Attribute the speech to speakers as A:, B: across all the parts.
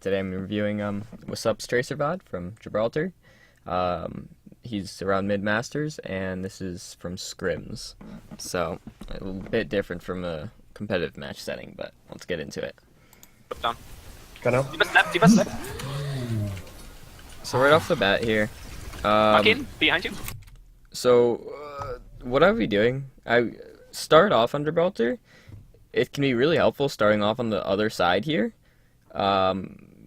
A: Today I'm reviewing What's Up's Tracer Bod from Gibraltar. He's around mid-masters, and this is from scrims. So, a little bit different from a competitive match setting, but let's get into it.
B: Put down.
C: Go now.
B: D.Va slap.
A: So right off the bat here,
B: Markin, behind you.
A: so what I'll be doing, I start off on Gibraltar. It can be really helpful starting off on the other side here,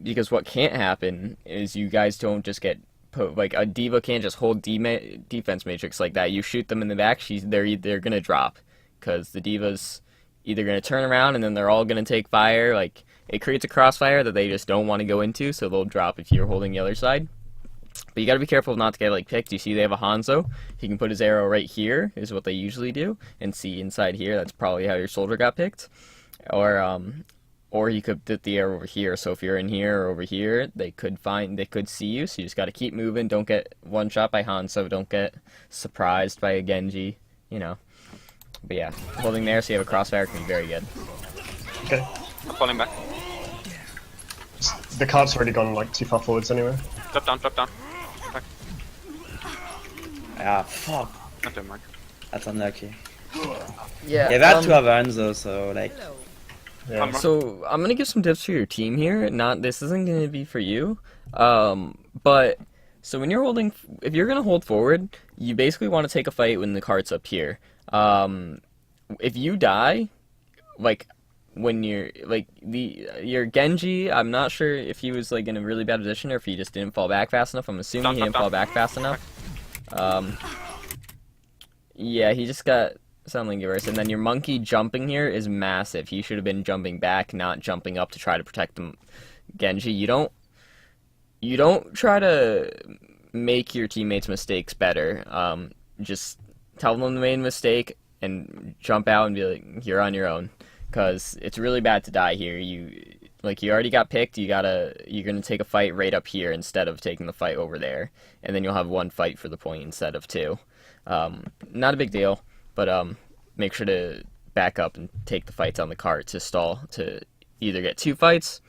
A: because what can't happen is you guys don't just get like a D.Va can't just hold defense matrix like that. You shoot them in the back, they're gonna drop, because the D.Va's either gonna turn around and then they're all gonna take fire. Like, it creates a crossfire that they just don't want to go into, so they'll drop if you're holding the other side. But you gotta be careful not to get like picked. You see they have a Hanzo. He can put his arrow right here, is what they usually do, and see inside here. That's probably how your soldier got picked. Or he could put the arrow over here. So if you're in here or over here, they could see you. So you just gotta keep moving. Don't get one shot by Hanzo. Don't get surprised by a Genji. You know. But yeah, holding there so you have a crossfire can be very good.
C: Okay.
B: I'm falling back.
C: The card's already gone like too far forwards anyway.
B: Drop down, drop down. Back.
D: Yeah, fuck.
B: Not doing Mark.
D: That's unlucky.
A: Yeah.
D: Yeah, that two have Hanzo, so like.
C: Yeah.
A: So I'm gonna give some tips for your team here. This isn't gonna be for you. But so when you're holding, if you're gonna hold forward, you basically want to take a fight when the cart's up here. If you die, like when you're like your Genji, I'm not sure if he was like in a really bad position or if he just didn't fall back fast enough. I'm assuming he didn't fall back fast enough. Yeah, he just got something worse. And then your monkey jumping here is massive. He should have been jumping back, not jumping up to try to protect him. Genji, you don't try to make your teammates' mistakes better. Just tell them the main mistake and jump out and be like, you're on your own. Because it's really bad to die here. You already got picked. You're gonna take a fight right up here instead of taking the fight over there, and then you'll have one fight for the point instead of two. Not a big deal, but make sure to back up and take the fights on the cart to stall to either get two fights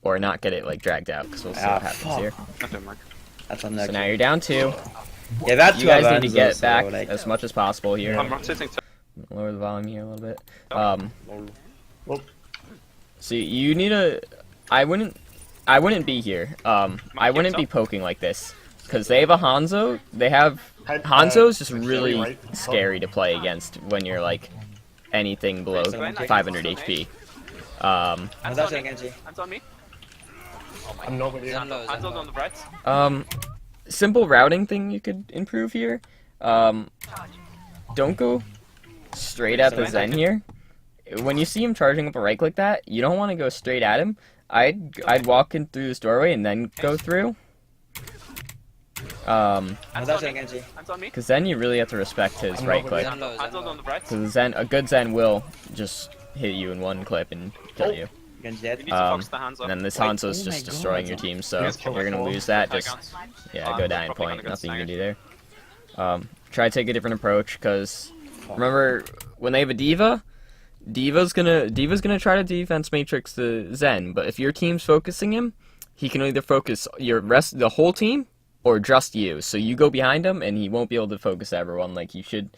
A: or not get it like dragged out. Because we'll see what happens here.
B: Not doing Mark.
D: That's unlucky.
A: So now you're down two.
D: Yeah, that two
A: You guys
D: have
A: need to
D: Hanzo,
A: get
D: so,
A: back
D: like.
A: as much as possible here.
B: I'm rotating to.
A: Lower the volume here a little bit.
C: Well,
A: So you need a. I wouldn't be here. I wouldn't be poking like this because they have a Hanzo. Hanzo's just really scary to play against when you're like anything below 500 HP.
B: Hands
D: That's
B: on
D: a
B: me.
D: Genji.
B: Hands on me.
C: I'm not with you.
B: Hands on the right.
A: Simple routing thing you could improve here. Don't go straight at the Zen here. When you see him charging up a right like that, you don't want to go straight at him. I'd walk in through this doorway and then go through.
B: Hands
D: That's
B: on
D: a
B: me.
D: Genji.
B: Hands on me.
A: Because then you really have to respect his right click.
B: Hands on the right.
A: Because a good Zen will just hit you in one clip and kill you.
D: Genji
B: You
D: dead.
B: need to focus the hands
A: And
B: up.
A: then this
D: Wait,
A: Hanzo's
D: oh
A: just
D: my
A: destroying
D: God.
A: your team, so
C: Yes,
A: you're gonna lose that. Just go down and point. Nothing you can do there. Try to take a different approach, because remember when they have a D.Va, D.Va's gonna try to defense matrix the Zen. But if your team's focusing him, he can either focus the whole team or just you. So you go behind him, and he won't be able to focus everyone. Like you should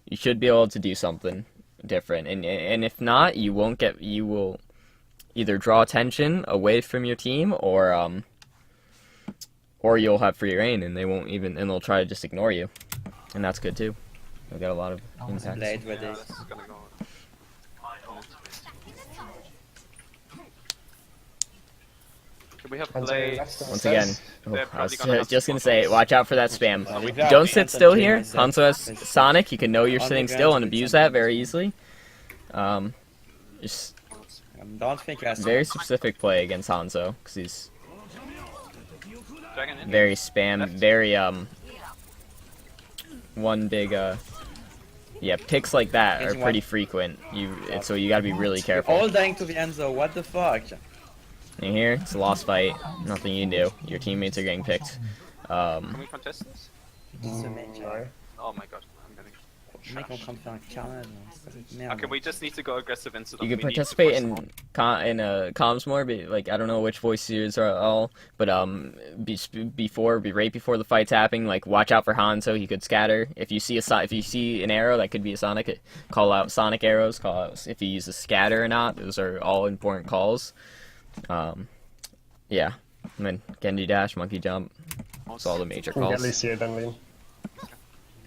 A: be able to do something different. And if not, you will either draw attention away from your team, or you'll have free reign, and they'll try to just ignore you, and that's good too. They've got a lot of impacts.
D: Blade with
B: Yeah,
D: it.
B: this is gonna go. Can we have play?
A: Once again,
B: They're
A: I was
B: probably gonna
A: just
B: have
A: gonna say, watch out for that spam.
D: We've got
A: Don't sit
D: Hanzo
A: still
D: and
A: here.
D: Genji.
A: Hanzo has Sonic. You can know you're sitting still and abuse that very easily. Just
D: Don't think he has
A: very specific play against Hanzo, because he's
B: Dragon in.
A: very spam, very one big yeah, picks like that are pretty frequent. So you gotta be really careful.
D: all dying to the Hanzo, what the fuck?
A: And here, it's a lost fight. Nothing you can do. Your teammates are getting picked.
B: Can we contest this?
D: This is a main
C: No.
B: Oh my god, I'm getting.
D: Le mec est en train de faire un carnage. Merde.
B: Okay, we just need to go aggressive into them.
A: You could
B: We need to
A: participate
B: force
A: in
B: them
A: comms more, but like I don't know which voice series are all, but right before the fight's happening, like watch out for Hanzo. He could scatter. If you see an arrow, that could be a Sonic. Call out Sonic arrows. Call out if he uses scatter or not. Those are all important calls. Yeah, and then Genji dash, monkey jump. It's all the major
C: We'll get
A: calls.
C: Lucio then lean.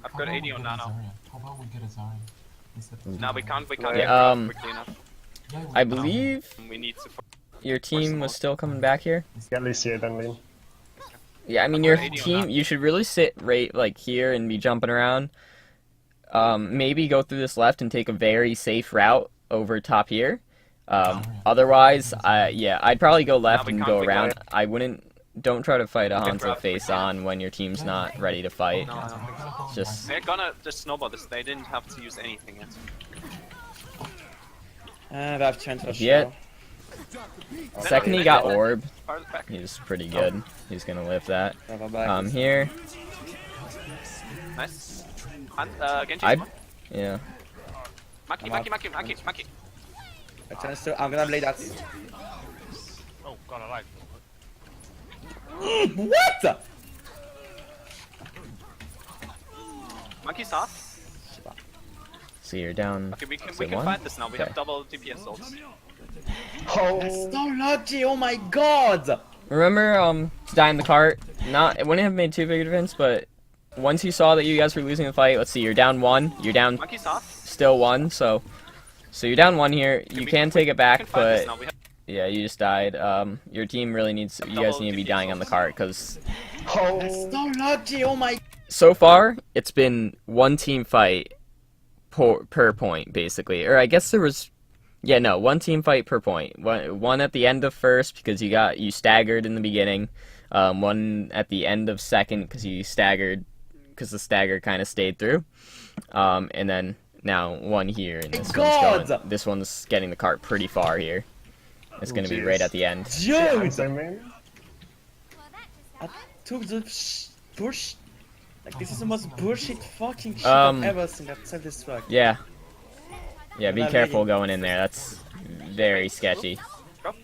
B: I've got 80 on Nano.
E: How about we get a Zarya instead of
B: No, we can't
A: Yeah,
B: get grab quickly enough.
A: I believe
B: We need to
A: your team was still coming back here.
C: Get Lucio then lean.
A: Yeah, I mean your team. You should really sit right like here and be jumping around. Maybe go through this left and take a very safe route over top here. Otherwise, I'd probably go left
B: we
A: and
B: can't
A: go
B: pick
A: around.
B: left.
A: I wouldn't. Don't try to fight a
B: Okay,
A: Hanzo
B: grab
A: face
B: quickly.
A: on when your team's not ready to fight.
B: No, I don't think so.
A: Just
B: They're gonna just snowball this. They didn't have to use anything yet.
D: They have chance for
A: Yeah.
D: sure.
A: second he got
B: Then-
A: orb,
B: Farther back.
A: he's pretty good. He's gonna lift that.
D: Bravo back.
A: Here,
B: Nice. And, Genji.
A: I, yeah.
B: Maki.
D: A chance to. I'm gonna blade that.
F: Oh god, I like.
D: What?
B: Maki's off.
A: So you're down.
B: Okay, we can
A: is it one?
B: fight this now. We
A: Okay.
B: have double DPS ults.
D: That's
C: Oh,
D: so lucky. Oh my god.
A: Remember, to die in the cart. It wouldn't have made too big a difference, but once you saw that you guys were losing the fight, let's see, you're down one. You're down
B: Maki's off.
A: still one. So you're down one here. You can take it
B: We
A: back,
B: can fight this
A: but
B: now. We have
A: yeah, you just died. Your team really needs. You guys need to be dying on the cart because
C: oh.
D: So lucky. Oh my.
A: so far it's been one team fight per point basically, or I guess there was. Yeah, no, one team fight per point. One at the end of first because you staggered in the beginning. One at the end of second because you staggered because the stagger kind of stayed through. And then now one here, and this one's getting the cart pretty far here. It's going to be right at the end.
D: Dude.
C: Hanzo main.
D: I took the push. Like this is the most bullshit fucking shit
A: Um,
D: I've ever seen. That's self-destruct.
A: Yeah. Yeah, be
D: Not
A: careful
D: really.
A: going in there. That's very sketchy.
B: Drop.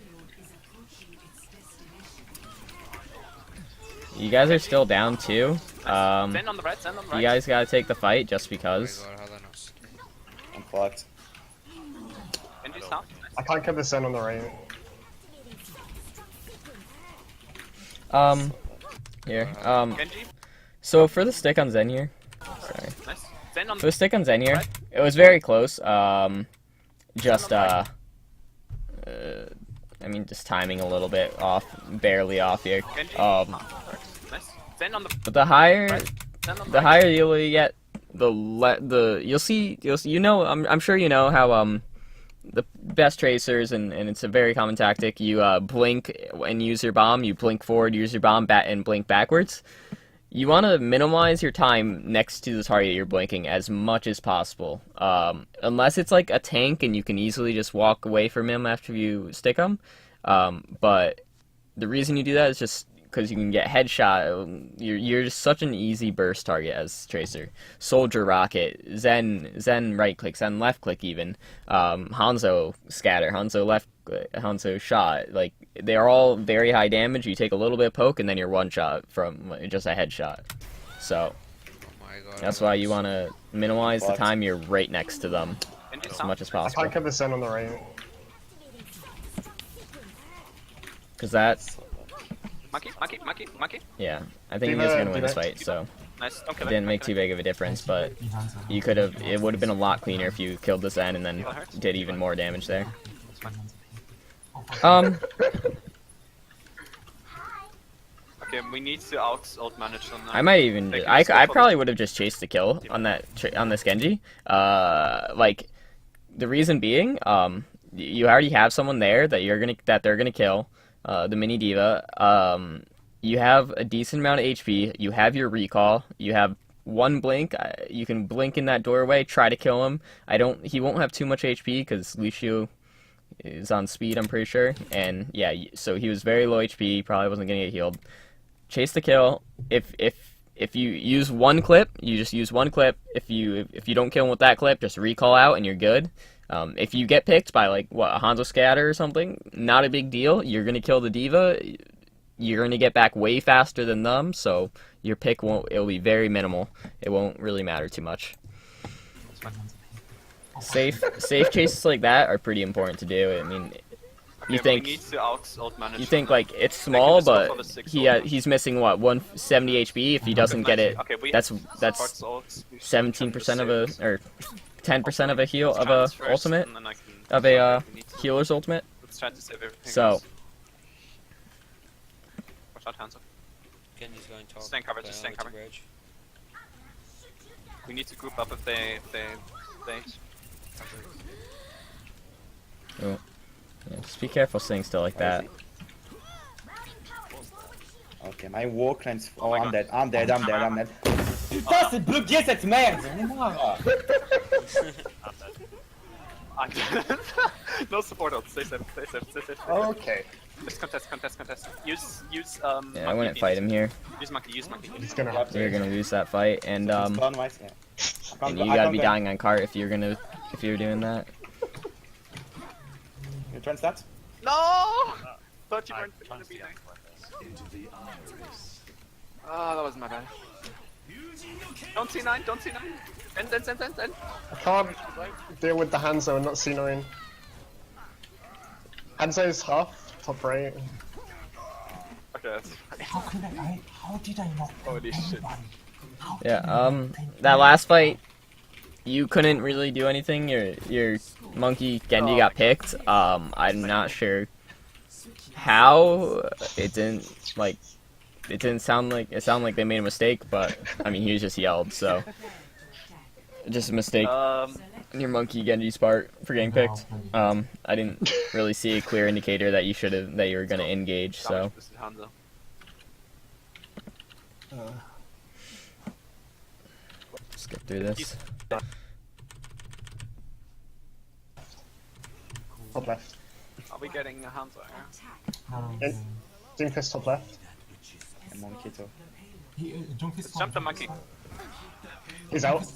A: You guys are still down too.
B: Zen on the right. Zen on the right.
A: You guys gotta take the fight just because.
D: I'm fucked.
B: Genji's off.
C: I can't get the Zen on the right.
A: Here.
B: Genji.
A: So for the stick on Zen here. Sorry.
B: Nice. Zen on
A: For the stick on Zen here, it was very close. Just I mean, just timing a little bit off, barely off here.
B: Genji. Nice. Zen on the
A: But the higher,
B: Zen on the
A: the
B: right.
A: higher you'll get, you'll see, you know, I'm sure you know how the best tracers, and it's a very common tactic. You blink and use your bomb. You blink forward, use your bomb, and blink backwards. You want to minimize your time next to the target you're blinking as much as possible. Unless it's like a tank and you can easily just walk away from him after you stick him. But the reason you do that is just because you can get headshot. You're just such an easy burst target as Tracer. Soldier Rocket, Zen right click, Zen left click even. Hanzo scatter, Hanzo left, Hanzo shot. Like they're all very high damage. You take a little bit of poke and then you're one shot from just a headshot. So that's why you want to minimize the time you're right next to them
B: Genji's
A: as
B: off.
A: much as
C: I
A: possible.
C: can't get the Zen on the right.
A: Because that's
B: Maki.
A: yeah. I think he was gonna win this fight. So.
B: Nice. Don't kill
A: It
B: her.
A: didn't make too big of a difference, but you could have. It would have been a lot cleaner if you killed the Zen and then did even more damage there.
B: Okay, we need to out-manage them now.
A: I might even.
B: They can
A: I
B: just go for the-
A: probably would have just chased the kill on on this Genji. Like the reason being, you already have someone there that they're gonna kill. The mini diva. You have a decent amount of HP. You have your recall. You have one blink. You can blink in that doorway. Try to kill him. He won't have too much HP because Lucio is on speed, I'm pretty sure. And yeah, so he was very low HP. Probably wasn't gonna get healed. Chase the kill. If if you use one clip, you just use one clip. If you don't kill him with that clip, just recall out and you're good. If you get picked by like a Hanzo scatter or something, not a big deal. You're gonna kill the diva. You're gonna get back way faster than them, so your pick it'll be very minimal. It won't really matter too much. Safe chases like that are pretty important to do. I mean,
B: Okay,
A: you think
B: we need to out-manage.
A: you think like it's small,
B: just go
A: but
B: for the 6
A: he's missing what 170 HP. If he doesn't get it,
B: Okay, we
A: that's
B: support ults. We should
A: 17% of a
B: save.
A: or 10% of a heal
B: Let's
A: of
B: try
A: a
B: this first,
A: ultimate
B: and then I can
A: of
B: decide
A: a
B: if we need to-
A: healer's ultimate.
B: Let's try to save everything.
A: So
B: else. Watch out, Hanzo.
G: Genji's going top.
B: Stay in cover, just stay in cover. We need to group up if they.
A: oh, yeah, just be careful staying still like that.
D: Ok, my walk lens. Oh,
B: my
D: I'm
B: God.
D: dead, I'm dead, I'm dead, I'm dead. Putain, c'est bugué cette merde! J'en ai marre!
B: No support ult. Stay safe. Stay safe. Stay safe.
C: Okay.
B: Just contest. Use
A: Yeah, I
B: monkey
A: wouldn't fight him here.
B: Use monkey.
C: He's gonna have to.
A: You're gonna lose that fight, and
D: Stun wise, yeah.
A: and you gotta be dying on cart if you're doing that.
D: You trying stats?
B: No! Thought you weren't gonna be there. Ah, that was my bad. Don't C9. End.
C: I can't deal with the Hanzo and not C9. Hanzo's half, top right.
B: Okay, that's
E: How could how did I not?
B: Holy shit.
E: Anybody? How did
A: Yeah.
E: I not
A: That last fight, you couldn't really do anything. Your monkey Genji got picked. I'm not sure how. It sounded like they made a mistake, but I mean he was just yelled, so just a mistake on your monkey Genji's part for getting picked. I didn't really see a clear indicator that you were gonna engage, so
B: This is Hanzo.
A: just get through this.
C: Top left.
B: Are we getting a Hanzo?
C: In. Doomfist top left.
D: A monkey too.
E: Let's
B: Jump the monkey.
C: He's out. Yeah,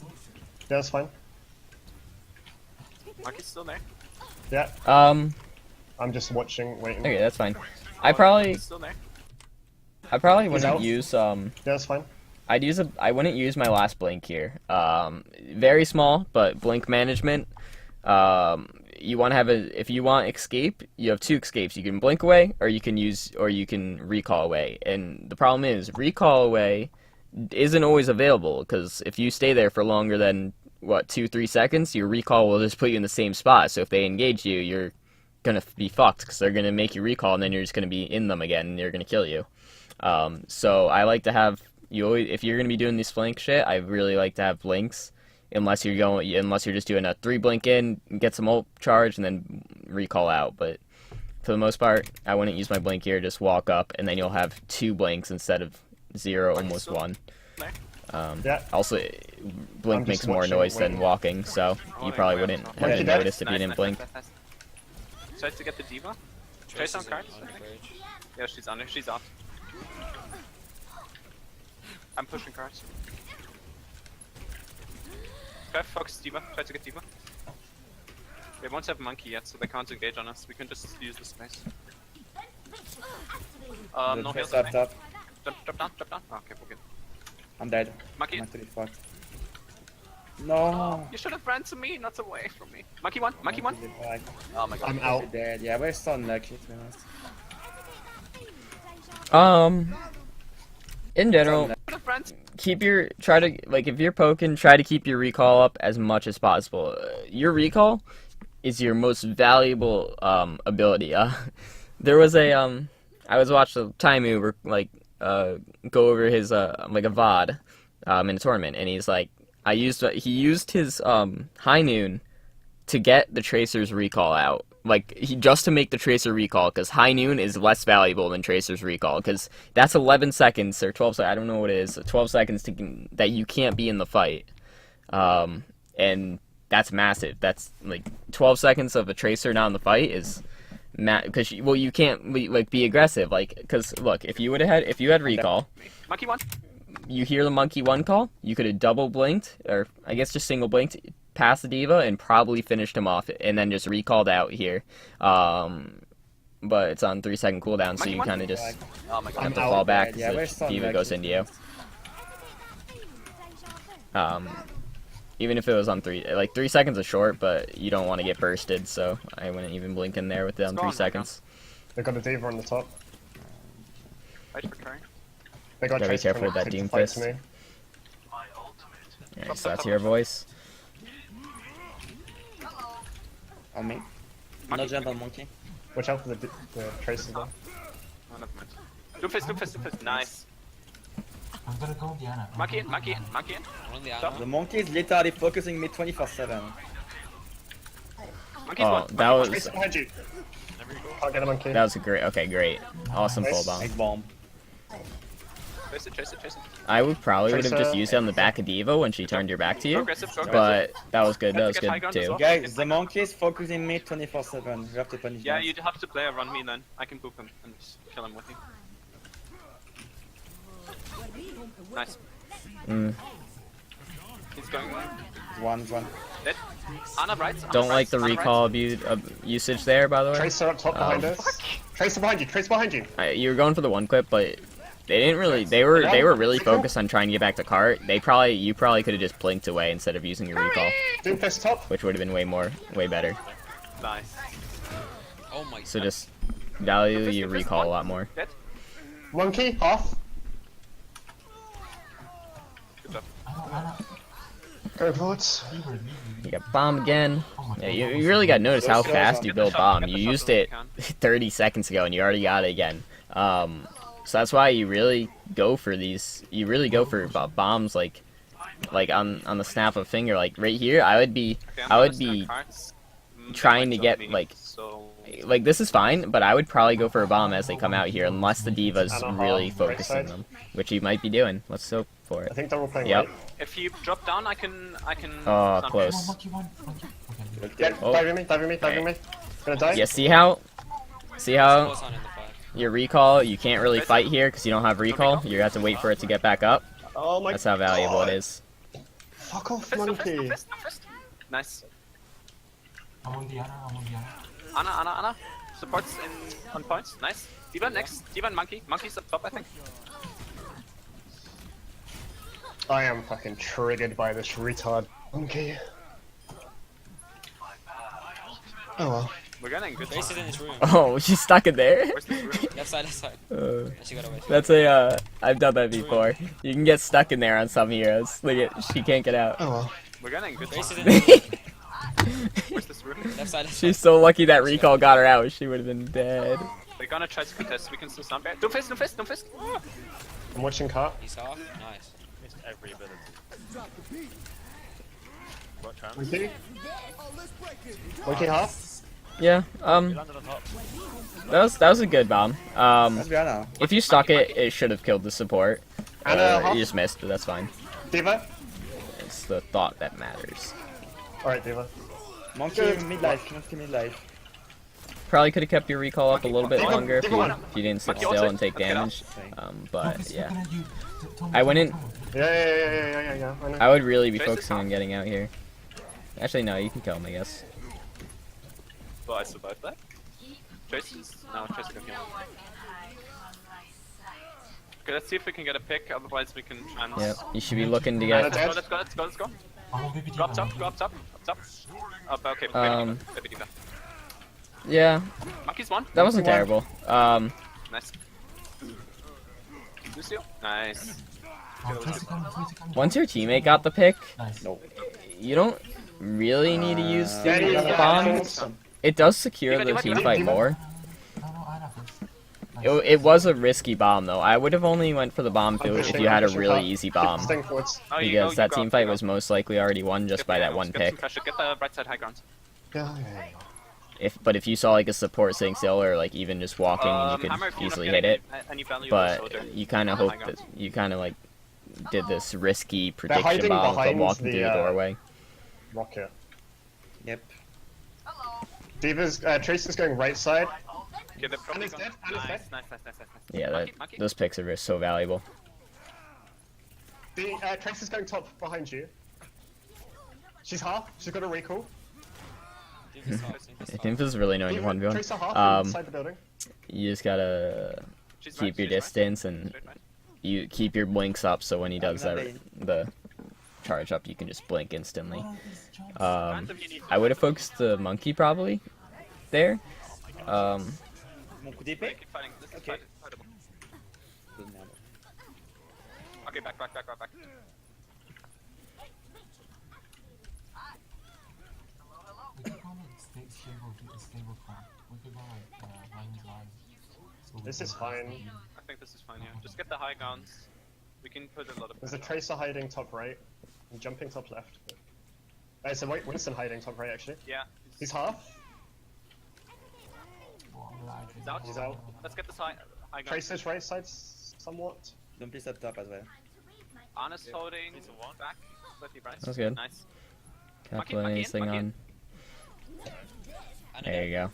C: that's fine.
B: Monkey's still there.
C: Yeah,
A: Um.
C: I'm just watching, waiting.
A: Okay, that's fine. I probably
B: He's still there.
A: wouldn't
C: out.
A: use
C: Yeah, that's fine.
A: I wouldn't use my last blink here. Very small, but blink management. You want to have if you want escape, you have two escapes. You can blink away, or you can recall away. And the problem is recall away isn't always available, because if you stay there for longer than 2-3 seconds, your recall will just put you in the same spot. So if they engage you, you're gonna be fucked, because they're gonna make you recall, and then you're just gonna be in them again, and they're gonna kill you. So I like to have if you're gonna be doing this flank shit, I really like to have blinks, unless you're just doing a 3 blink in, get some ult charge, and then recall out. But for the most part, I wouldn't use my blink here. Just walk up, and then you'll have 2 blinks instead of 0, almost 1.
C: Yeah.
A: Also, blink
C: I'm just
A: makes more
C: watching,
A: noise than
C: waiting.
A: walking, so you probably wouldn't have
C: Monkey
A: even
C: dead?
A: noticed if you didn't blink.
B: Nice. Try to get the diva. Trace on cards. I think. Yeah, she's under. She's off. I'm pushing cards. Try to focus diva. Try to get diva. They won't have monkey yet, so they can't engage on us. We can just use the space. No heals.
D: Up top.
B: Drop down. Oh, okay, we're good.
D: I'm dead.
B: Monkey.
D: I'm actually fucked. No.
B: You should have ran to me, not away from me. Monkey one.
D: Monkey did back.
B: Oh my god.
C: I'm out.
D: Dead. Yeah, we're so unlucky to be honest.
A: In general, if you're poking, try to keep your recall up as much as possible. Your recall is your most valuable ability. There was I was watching Taimu go over his a VOD in a tournament, and he's like, he used his high noon to get the Tracer's recall out. Just to make the Tracer recall, because High Noon is less valuable than Tracer's recall, because that's 11 seconds, or 12 seconds, I don't know what it is, 12 seconds that you can't be in the fight. And that's massive. That's, 12 seconds of a Tracer not in the fight is, because, you can't, be aggressive, because, look, if you had recall,
B: Monkey one.
A: you hear the monkey 1 call, you could have double blinked, or I guess just single blinked, past the D.Va, and probably finished him off, and then just recalled out here. But it's on 3-second cooldown, so you kind of just
B: Oh my god.
A: have to fall back
D: Yeah, we're
A: because
D: stunned,
A: D.Va goes
D: actually.
A: into you. Even if it was on 3 seconds is short, but you don't want to get bursted, so I wouldn't even blink in there with it on
B: Let's go
A: 3
B: on,
A: seconds.
C: They've got a D.Va on the top.
B: Wait for carry.
C: They got
A: Gotta be
C: Tracer
A: careful with that
C: trying to
A: Doom
C: fight
A: Fist.
C: to me.
A: Alright, so that's your voice.
D: On me.
B: Monkey.
D: No jump on monkey.
C: Watch out for the Tracer though.
B: Oh, never mind. Doomfist. Nice.
E: I'm gonna go Diana.
B: Monkey in.
G: Only
B: Stop.
D: The monkey is literally focusing me 24/7.
B: Monkey's
A: Oh,
B: one.
A: that was
C: Tracer behind you. Can't get a monkey.
A: that was a great. Awesome full bomb.
D: Nice bomb.
B: Trace it.
A: I would probably would have just
C: Tracer.
A: used it on the back of D.Va when she turned her back to
B: Go
A: you,
B: aggressive, go aggressive.
A: but that was good. That
B: Have
A: was
B: to get high
A: good
B: ground as
A: too.
B: well.
D: Guys, the monkey is focusing me 24/7. We have to punish
B: Yeah,
D: that.
B: you have to play around me then. I can boop him and just kill him with you. Nice.
A: Mm.
B: He's going
D: One.
B: dead. Ana right.
A: Don't like the recall usage there, by the way.
C: Tracer up top behind us. Tracer behind you. Tracer behind you.
A: You were going for the 1 clip, but they didn't really. They were really focused on trying to get back to cart. You probably could have just blinked away instead of using your recall,
C: Doomfist top.
A: which would have been way better.
B: Nice.
G: Oh my
A: So
G: god.
A: just value your recall a lot more.
B: Dead.
C: Monkey off.
B: Good job.
E: Anna,
C: Go forwards.
E: we were leaving.
A: You got bomb again.
E: Oh my
A: Yeah,
E: god.
A: you really got to notice how
D: Those
A: fast
D: guys
A: you
B: Get the
A: build
B: shot,
A: bomb.
B: get the
A: You
B: shot
A: used
B: when you
A: it
B: can.
A: 30 seconds ago, and you already got it again. So that's why you really go for these. You really go for bombs like on the snap of a finger. Like right here, I would be
B: Okay, I'm
A: I would
B: gonna stand
A: be
B: cards. They
A: trying
B: might
A: to
B: kill
A: get,
B: me,
A: like-
B: So
A: this is fine, but I would probably go for a bomb as they come out here, unless the D.Va's
C: Anna,
A: really
C: right
A: focusing
C: side.
A: them, which you might be doing. Let's hope for
C: I
A: it.
C: think they're all playing
A: Yep.
C: right.
B: if you drop down, I can.
A: Oh,
B: stun
A: close.
E: One, monkey, one. Okay.
C: Yeah,
A: Oh.
C: diving me. Gonna die.
A: Yeah, see how
G: Close on in the fight.
A: your recall? You can't really fight here because you don't have recall. You have to wait for it to get back up.
C: Oh my
A: That's how valuable
C: God.
A: it is.
C: Fuck off,
B: him.
C: monkey.
B: Doomfist. Nice.
E: I'm on Diana.
B: Ana. Supports on points. Nice. D.Va next. D.Va and Monkey. Monkey's up top, I think.
C: I am fucking triggered by this retard monkey. Oh well.
B: We're getting good.
G: Trace is in his room.
A: Oh, she's stuck in there.
B: Where's this room?
G: Left side.
A: Uh,
G: She got away.
A: That's I've done that before. You can get stuck in there on some heroes. Look at, she can't get out.
C: Oh well.
B: We're getting good.
G: Trace is in his room.
B: Where's this room?
G: Left side.
A: She's so lucky that recall got her out. She would have been dead.
B: We're gonna try to contest. We can still stand back. Doomfist. Ah.
C: I'm watching cart.
G: He's off. Nice.
F: Missed every ability. Watch out.
C: Monkey. Monkey half.
A: Yeah.
F: He landed on top.
A: That was a good bomb.
D: Let's be honest.
A: If you stuck it should have killed the support.
C: And
A: You just missed, but that's fine.
C: D.Va.
A: It's the thought that matters.
C: Alright, D.Va.
D: Monkey midlife.
A: Probably could have kept your recall up a little bit longer if
C: D.Va.
A: you didn't sit
B: Monkey
A: still
B: ulti.
A: and take
B: Let's get
A: damage. But
E: Doomfist
A: yeah,
E: looking at you. Tell me,
A: I wouldn't.
C: Yeah. I know.
A: I would really be
B: Trace is
A: focusing on
B: top.
A: getting out here. Actually, no, you can kill him, I guess.
B: Well, I survived that. Trace? No, Trace got killed. Okay, let's see if we can get a pick, otherwise we can try and...
A: Yep, you should be looking to
C: Anna
A: get.
C: dead.
B: Let's go.
E: I'm on baby
B: Go up
E: Diva,
B: top. Okay, baby D.Va.
A: Yeah,
B: Monkey's one.
A: that wasn't
D: Monkey
A: terrible.
B: Nice. Lucio? Nice.
E: Oh, Tracy coming.
A: Once your teammate got the pick,
E: Nice.
D: No.
A: you don't really need to use
C: Yeah,
A: the
C: yeah.
A: bomb. It does secure the
B: D.Va,
A: team
B: D.Va.
A: fight more.
E: No, Anna first.
A: It was a risky bomb though. I would have only went for the bomb if you had a really easy bomb,
C: Staying forwards.
B: Oh, you go,
A: because that
B: you go,
A: team
B: you
A: fight
B: go.
A: was most likely already won just
B: Get
A: by
B: the
A: that
B: angles,
A: one
B: get some
A: pick.
B: pressure, get the right side high ground.
C: Yeah.
A: But if you saw like a support sitting still or like even just walking, you could
B: Hammer, if you're
A: easily
B: not
A: hit
B: getting
A: it.
B: any value
A: But
B: shoulder.
A: you kind of
B: Oh
A: hope
B: my
A: that
B: God.
A: you kind of like did this risky
C: hiding
A: prediction bomb of them
C: behind
A: walking
C: the,
A: through the doorway.
C: Rocket.
D: Yep.
C: D.Va's Tracer's going right side.
B: Okay, they're probably
C: Anna's
B: gonna...
C: dead, Anna's
B: Nice.
C: dead.
A: Yeah,
B: Monkey, monkey.
A: those picks are just so valuable.
C: The Tracer's going top behind you. She's half. She's got a recall.
G: Doomfist top, Doomfist top.
A: Doomfist is really annoying in 1v1.
C: Tracer half inside the building.
A: You just gotta
B: She's
A: keep
B: right,
A: your
B: she's right.
A: distance and
B: Straight right.
A: you keep your blinks up so when he does
D: not
A: that, the charge up, you can just blink instantly.
B: Random, you need
A: I would have focused the monkey probably there.
D: Mon coup
B: Okay,
D: d'épée.
B: keep fighting. This is
D: Okay.
B: fightable.
D: De merde.
B: Okay, back.
E: We could go like stable call. We could go like line drive. So we
C: This
E: can
C: is
E: have
C: fine.
E: the-
B: I think this is fine, yeah. Just get the high guns. We can put a lot of
C: There's a
B: pressure on.
C: Tracer hiding top right. And jumping top left. There's a Winston hiding top right actually.
B: Yeah,
C: He's half.
E: Well, I'm alive.
B: he's out.
C: He's out.
B: Let's get this high gun.
C: Tracer's right side somewhat.
D: Doomfist up top as well.
B: Honest holding
F: He's a one.
B: back. Slightly right.
A: That's good.
B: Nice.
A: Can't
B: Monkey,
A: put
B: monkey in,
A: anything
B: monkey
A: on.
G: I know
A: There
G: that.
A: you go.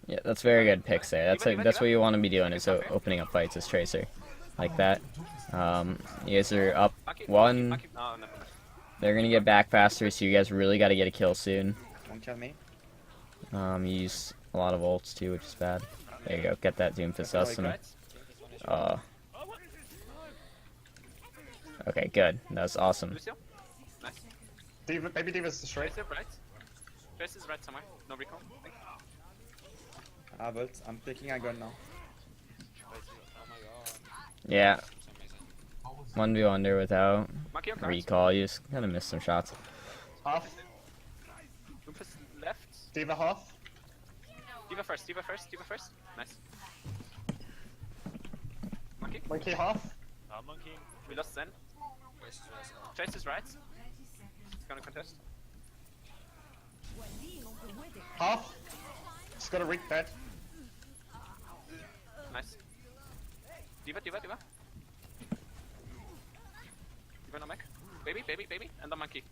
A: Yeah, that's very good picks there. That's what you want to be doing is opening up fights as Tracer, like that. You guys are up
B: Monkey,
A: one.
B: monkey. Oh, never mind.
A: They're gonna get back faster, so you guys really got to get a kill soon.
D: One kill me.
A: You use a lot of ults too, which is bad. There you go. Get that Doomfist. That's some.
B: Right.
G: Doomfist one is
A: Okay, good. That was awesome.
B: Lucio. Nice.
C: Maybe Diva's straight.
B: Tracer right. Tracer's right somewhere. No recall. I think.
D: Ah, but I'm taking a gun now.
G: Oh my god.
A: Yeah,
G: That's amazing.
E: How was
A: 1v1 there without
B: Monkey on cards.
A: recall. You just kind of missed some shots.
C: Half.
B: Doomfist left.
C: Diva half.
B: Diva first. Nice. Monkey.
C: Monkey half.
F: Monkey.
B: We lost Zen.
G: Where's his
B: Tracer's right. He's gonna contest.
C: Half. He's got a reek bed.
B: Nice. Diva. Diva no mech. Baby. And the monkey.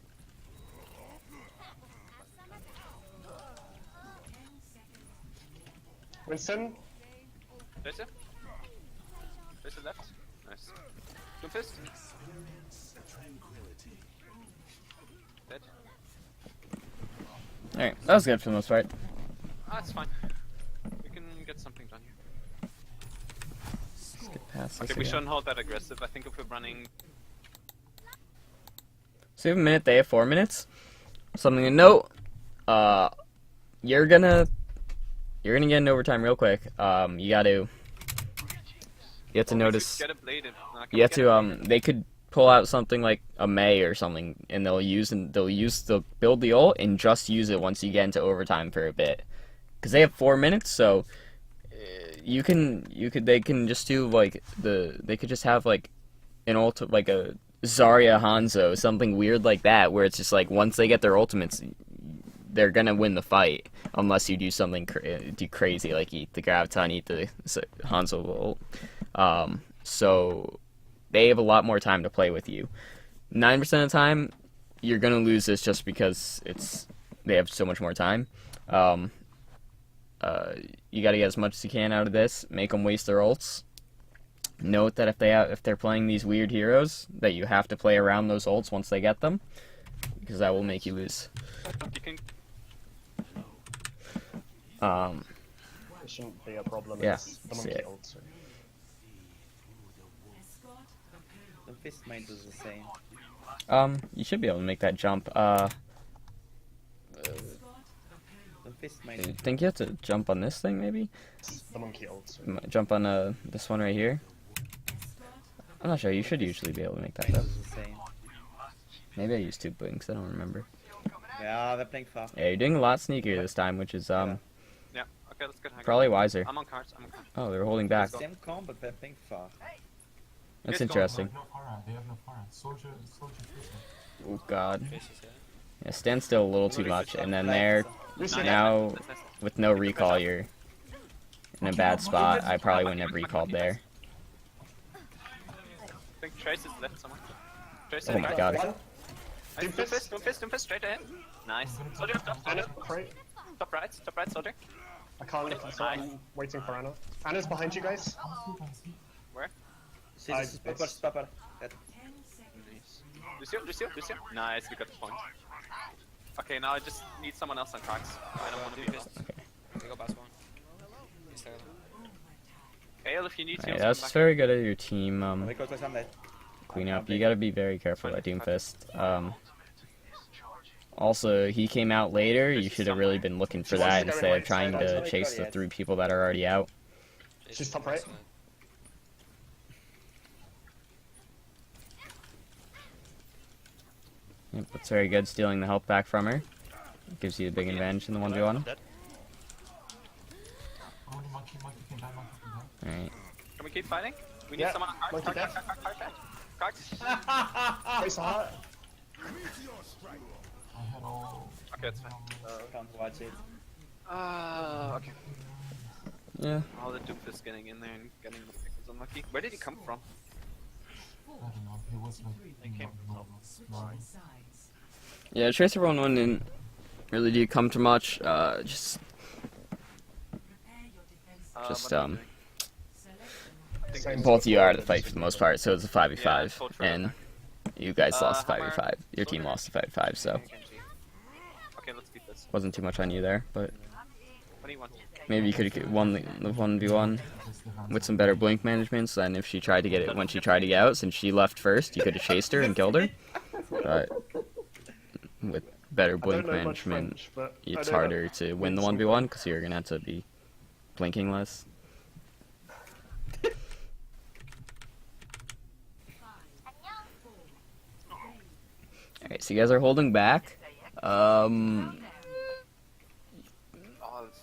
C: Winston.
B: Tracer. Tracer left. Nice. Doomfist. Dead.
A: Alright, that was good for the most part.
B: Ah, it's fine. We can get something done here.
A: Let's get past this
B: Okay, we
A: again.
B: shouldn't hold that aggressive. I think if we're running...
A: So we have a minute, they have 4 minutes. Something to note, you're gonna get into overtime real quick. You have to notice,
B: Get a blade in.
A: you have to, they could pull out something like a May or something, and they'll build the ult and just use it once you get into overtime for a bit. Cause they have 4 minutes, so they can just do like they could just have like an ult, like a Zarya Hanzo, something weird like that, where it's just like once they get their ultimates, they're gonna win the fight unless you do something crazy like eat the Graviton, eat the Hanzo ult. So they have a lot more time to play with you. 9% of the time, you're gonna lose this just because they have so much more time. You gotta get as much as you can out of this. Make them waste their ults. Note that if they're playing these weird heroes, that you have to play around those ults once they get them, because that will make you lose.
B: You can...
C: It shouldn't be a problem.
A: Yeah,
C: It's the
A: see
C: monkey
A: it.
C: ult. So.
D: Doomfist might do the same.
A: You should be able to make that jump.
D: Doomfist
A: I
D: might.
A: think you have to jump on this thing, maybe?
C: It's the monkey ult. So.
A: Jump on this one right here. I'm not sure. You should usually be able to make that
D: Might
A: though.
D: do the same.
A: Maybe I used 2 blinks. I don't remember.
D: Yeah, they're playing far.
A: Yeah, you're doing a lot sneakier this time, which is
B: Yeah, okay, let's get high.
A: probably wiser.
B: I'm on cards.
A: Oh, they're holding back.
D: Same comp, but they're playing far.
A: That's
B: Let's go.
A: interesting.
E: no Pharah? They have no Pharah. Soldier Tracer.
A: Oh God.
G: Faces here.
A: Yeah, stand still a little too much, and then there,
C: Lucio,
A: now
B: Nice.
A: with no recall, you're in a bad spot. I probably wouldn't have recalled there.
B: I think Trace is left somewhere. Trace
A: Oh
B: is
A: my
B: right.
A: God.
C: One.
B: Nice. Doomfist, straight ahead. Nice. Soldier up top,
C: Anna,
B: soldier.
C: right.
B: Top right, soldier.
C: I can't. So I'm waiting for Anna. Anna's behind you guys.
B: Where?
D: See,
C: I
D: this is Pepper,
C: missed.
D: Pepper. Dead.
B: Nice. Lucio. Nice, we got the point. Okay, now I just need someone else on cracks. I don't want to be
G: Pissed.
B: lost.
G: We go past one. He's there.
B: Kale, if you need
A: Alright,
B: heals,
A: that's
B: come back.
A: very good of your team.
D: We go to Sunday.
A: Clean up. You gotta be very careful at Doomfist. Also, he came out later. You should have really been looking for that instead of trying to chase the 3 people that are already out.
C: She's top right.
A: Yep, that's very good. Stealing the health back from her. Gives you a big advantage in the 1v1.
F: Dead.
E: Oh, the monkey came down, monkey came down.
A: Alright.
B: Can we keep fighting? We need
C: Yeah,
B: someone on cracks.
C: monkey dead.
B: Cracks.
C: Face heart.
E: I had all...
B: Okay, it's fine.
D: Can't watch it.
B: Okay.
A: Yeah.
B: All the Doomfist getting in there and getting the pickles unlucky. Where did he come from?
E: I don't know, he was like...
F: They came from top.
E: normal.
A: Yeah, Tracer 1-1 didn't really do come to much. Just
B: What are we doing? I think
C: Same
A: both of you are out of the
C: score.
A: fight for the most part, so it's a 5v5.
B: Yeah, full trigger.
A: And you guys lost
B: Hammer,
A: 5v5. Your team
B: Soldier.
A: lost 5v5, so
B: Okay, let's keep this.
A: wasn't too much on you there. But
B: What do you want?
A: maybe you could have won the 1v1 with some better blink management. So then if she tried to get it when she tried to get out, since she left first, you could have chased her and killed her. But with better
C: I don't
A: blink
C: know much
A: management,
C: French, but
A: it's
C: I know
A: harder to win the 1v1 because you're gonna have to be blinking less. Alright, so you guys are holding back.
B: Oh,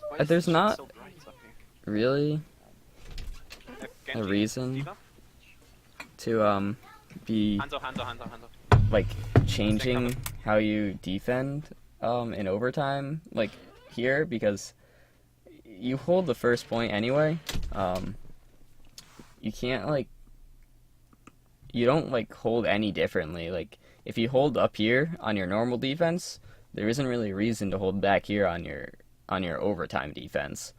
B: why is
A: There's
B: the shit
A: not-
B: so bright up here?
A: Really
B: Genji,
A: a reason
B: D.Va?
A: to be
B: Hanzo.
A: like changing how you defend in overtime like here, because you hold the first point anyway. You can't you don't hold any differently. Like if you hold up here on your normal defense, there isn't really a reason to hold back here on your overtime defense.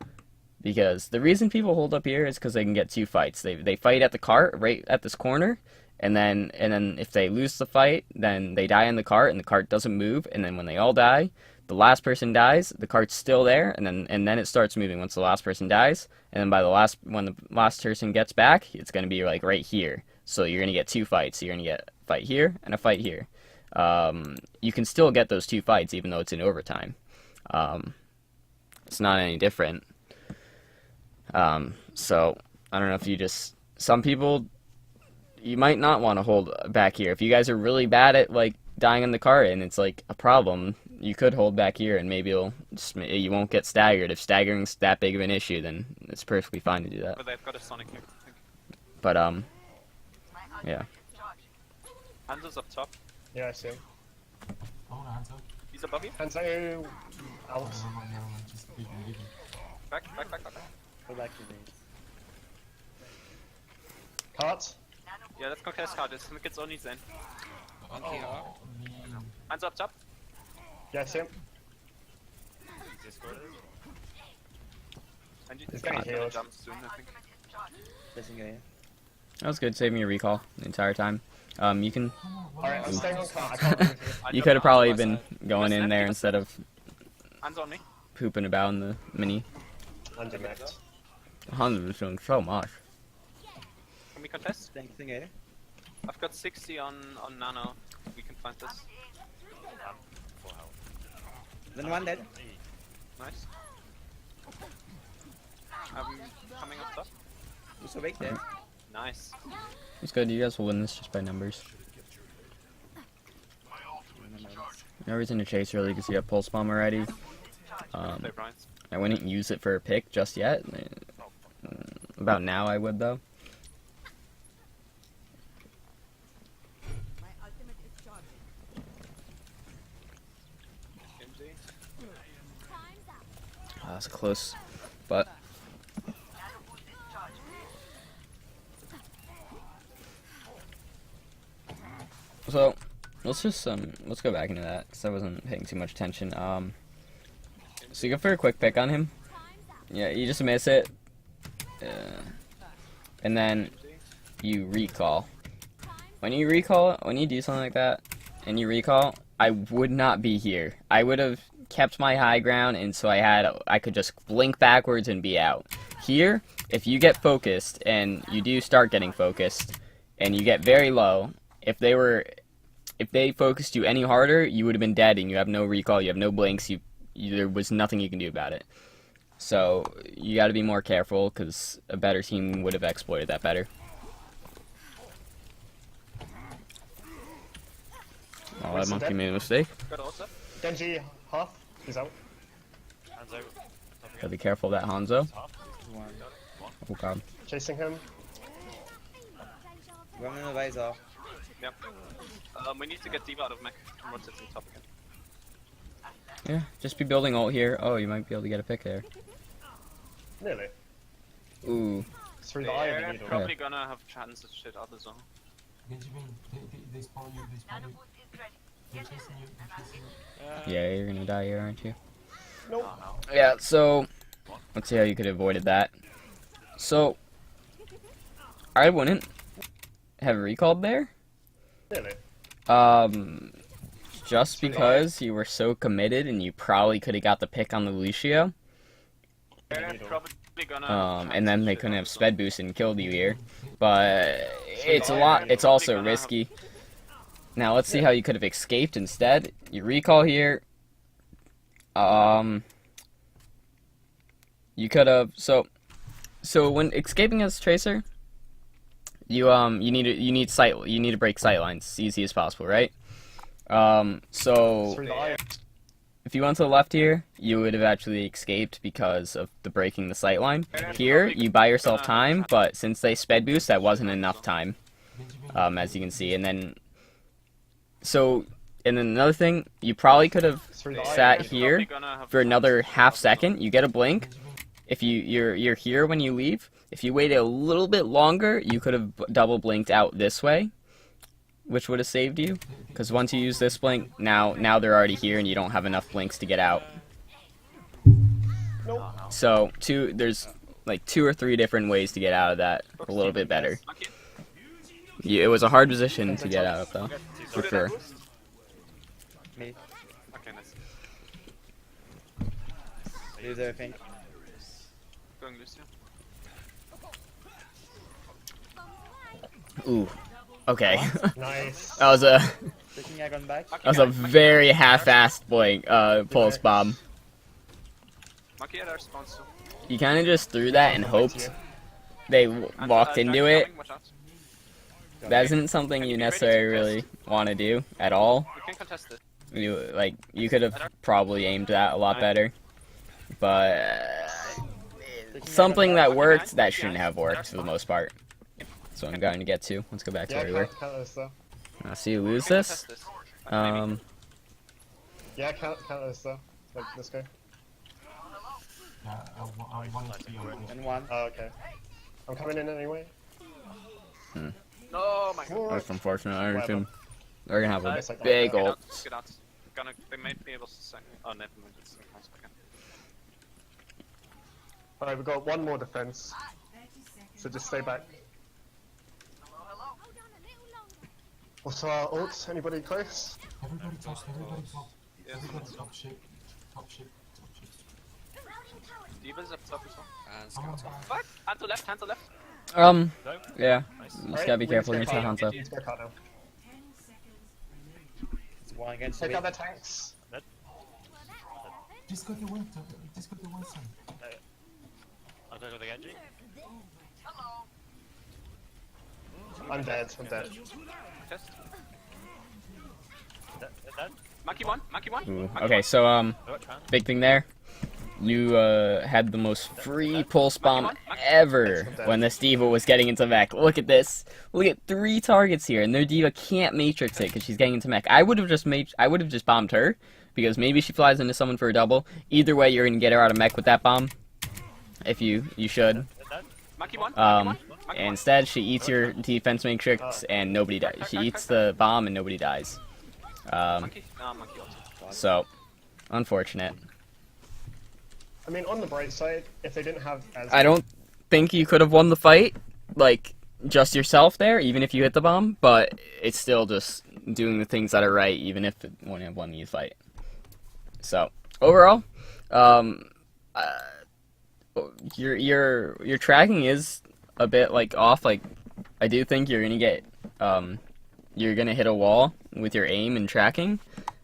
A: Because the reason people hold up here is because they can get 2 fights. They fight at the cart right at this corner, and then if they lose the fight, then they die in the cart, and the cart doesn't move. And then when they all die, the last person dies, the cart's still there, and then it starts moving once the last person dies. And then when the last person gets back, it's gonna be right here. So you're gonna get 2 fights. You're gonna get a fight here and a fight here. You can still get those 2 fights even though it's in overtime. It's not any different. So I don't know if some people, you might not want to hold back here. If you guys are really bad at dying in the cart and it's a problem, you could hold back here and maybe you won't get staggered. If staggering's that big of an issue, then it's perfectly fine to do that.
B: But they've got a Sonic here, I think.
A: But yeah.
B: Hanzo's up top.
C: Yeah, I see him.
E: Oh, no, hands up.
B: He's above you.
C: Hanzo, Alex.
E: Never mind, just leave him.
B: Back.
D: Go back to me.
C: Carts.
B: Yeah, let's contest hard. Let's make it Zoni then.
G: Monkey hard.
B: Hands up top.
C: Yeah, I see him.
F: Easiest score.
B: And
C: He's getting
B: gonna
C: healed.
B: jump soon, I think.
D: Pressing A.
A: That was good, saving your recall the entire time. You can
C: Alright, I'm staying on cart. I can't move here.
B: I
A: you
B: jumped
A: could have
B: on
A: probably
B: the
A: been
B: side.
A: going
B: Give us
A: in
B: left,
A: there
B: give us
A: instead of
B: Hands on me.
A: pooping about in the mini.
C: Under next.
A: 100 is doing so much.
B: Can we contest?
D: Staying A.
B: I've got 60 on Nano. We can find this.
F: Full health.
D: Then one dead.
B: Nice. I'm coming up top.
D: Also wait there.
B: Nice.
A: It's good. You guys will win this just by numbers. No reason to chase really because you have pulse bomb already.
B: Play Bryant.
A: I wouldn't use it for a pick just yet. About now I would though.
B: Genji.
A: That's close, but so let's just let's go back into that because I wasn't paying too much attention. So you go for a quick pick on him. Yeah, you just miss it, and then you recall. When you recall, when you do something like that, and you recall, I would not be here. I would have kept my high ground, and so I could just blink backwards and be out. Here, if you get focused, and you do start getting focused, and you get very low, if they focused you any harder, you would have been dead, and you have no recall, you have no blinks, there was nothing you can do about it. So, you gotta be more careful, because a better team would have exploited that better. Oh, that monkey made a mistake.
B: Got also.
C: Genji, half. He's out.
F: Hands out. Top
A: Gotta
F: again.
A: be careful of that Hanzo.
F: Half.
D: One.
A: Oh god.
C: Chasing him.
D: One in the visor.
B: Yep. We need to get D.Va out of mech and rotate to the top again.
A: Yeah, just be building ult here. Oh, you might be able to get a pick there.
C: Nearly.
A: Ooh.
C: Through the eye of the
B: They're
C: needle.
B: probably gonna have chances shit out the zone.
E: Genji Bane, they spawn you, they spawn you. They're chasing you, they're chasing you.
A: Yeah, you're gonna die here, aren't you?
C: Nope.
B: Oh no.
A: Yeah, so let's see how you could have avoided that. So I wouldn't have recalled there.
C: Nearly.
A: Just because you were so committed and you probably could have got the pick on the Lucio.
B: They're
C: Needle.
B: probably gonna.
A: And then they couldn't have sped boost and killed you here. But it's also risky. Now let's see how you could have escaped instead. You recall here. You could have so when escaping as Tracer, you need to break sight lines as easy as possible, right? So
C: Through the eye.
A: if you went to the left here, you would have actually escaped because of the breaking the sight line. Here, you buy yourself time, but since they sped boost, that wasn't enough time,
E: Genji Bane,
A: as you can see. And then another thing, you probably could have
C: Through the eye.
A: sat
B: They're
A: here
B: probably gonna have
A: for another
B: chances
A: half
B: out the
A: second. You get a blink.
E: Genji Bane.
A: If you're here when you leave, if you waited a little bit longer, you could have double blinked out this way, which would have saved you. Because once you use this blink, now they're already here and you don't have enough blinks to get out.
C: Nope.
A: So there's like 2 or 3 different ways to get out of that a little bit better.
B: Okay.
A: It was a hard position to get out of though, for sure.
D: Me.
B: Okay, nice.
D: Leave there, I think.
B: Going Lucio.
A: Ooh. Okay.
C: Nice.
A: that was a
D: Taking Agon back.
A: very half-assed blink pulse bomb.
B: Monkey at our spawn soon.
A: You kind of just threw that and hoped they walked into
B: Dragon
A: it.
B: coming, watch out.
A: That isn't something you necessarily really want to do at all.
B: We can contest it.
A: You could have probably aimed that a lot better, but
D: Taking
A: something
D: Agon
A: that
D: back.
A: worked that shouldn't have worked for the most part. That's what I'm going to get to. Let's go back to
C: Yeah,
A: where we were.
C: count this though.
A: I see you lose
B: We can
A: this.
B: contest this.
C: Yeah, count this though. Like this guy.
E: Yeah, I wanted to be on
D: And one.
C: Oh, okay. I'm coming in anyway.
B: No, my god.
A: That's unfortunate. I
C: Whatever.
A: assume they're gonna have a
C: It's like-
A: big
B: Get
A: ult.
B: out, get out. They might be able to sing. Oh, never mind. It's a nice second.
C: Alright, we've got one more defense. So just stay back. What's our ults? Anybody close?
E: Everybody top, everybody top.
B: Yeah,
E: Everybody top ship, top ship, top ship.
B: D.Va's up top as well.
G: And
E: Come on,
G: Scout top.
B: Fuck! Hand to left, hand to left.
F: No?
A: Yeah.
F: Nice.
A: You just
C: Alright,
A: gotta be
C: we
A: careful
C: need
A: against
C: to
A: that
C: go
A: Hanzo.
C: Let's go cut now.
D: It's one against
C: Take
D: me.
C: out the tanks.
E: just got the one, just got the one side.
F: I'm going to go the Genji.
C: I'm dead.
B: Test.
F: Dead?
B: Monkey one, monkey one.
A: Ooh.
B: Monkey
A: Okay,
B: one.
A: so
F: I got Tran.
A: big thing there. You had the most free pulse bomb ever when this D.Va was getting into mech. Look at this. Look at 3 targets here, and their D.Va can't matrix it because she's getting into mech. I would have just bombed her because maybe she flies into someone for a double. Either way, you're gonna get her out of mech with that bomb. If you should.
F: Dead?
B: Monkey one.
A: Instead, she eats your defense matrix and nobody dies. She eats the bomb and nobody dies.
B: Monkey. No, monkey also.
A: So unfortunate.
C: I mean, on the bright side, if they didn't have as
A: I don't think you could have won the fight. Like, just yourself there, even if you hit the bomb, but it's still just doing the things that are right, even if it won you fight. So overall, your tracking is a bit like off. Like I do think you're gonna get you're gonna hit a wall with your aim and tracking.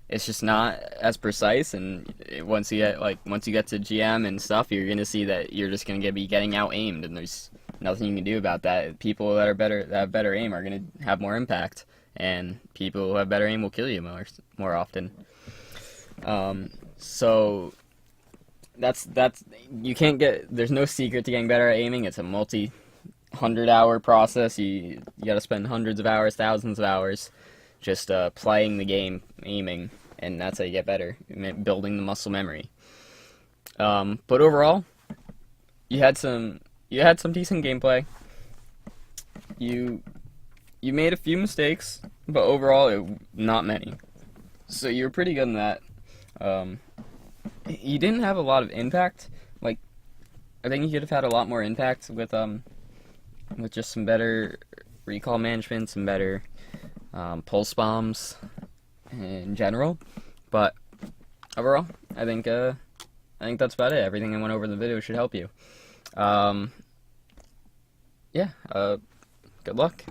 A: It's just not as precise, and once you get to GM and stuff, you're gonna see that you're just gonna be getting out aimed, and there's nothing you can do about that. People that have better aim are gonna have more impact, and people who have better aim will kill you more often. So that's you can't get. There's no secret to getting better at aiming. It's a multi-100-hour process. You got to spend hundreds of hours, thousands of hours, just playing the game, aiming, and that's how you get better, building the muscle memory. But overall, you had some decent gameplay. You made a few mistakes, but overall, not many. So you were pretty good in that. You didn't have a lot of impact. Like, I think you could have had a lot more impact with just some better recall management, some better pulse bombs in general. But overall, I think that's about it. Everything I went over in the video should help you. Yeah. Good luck.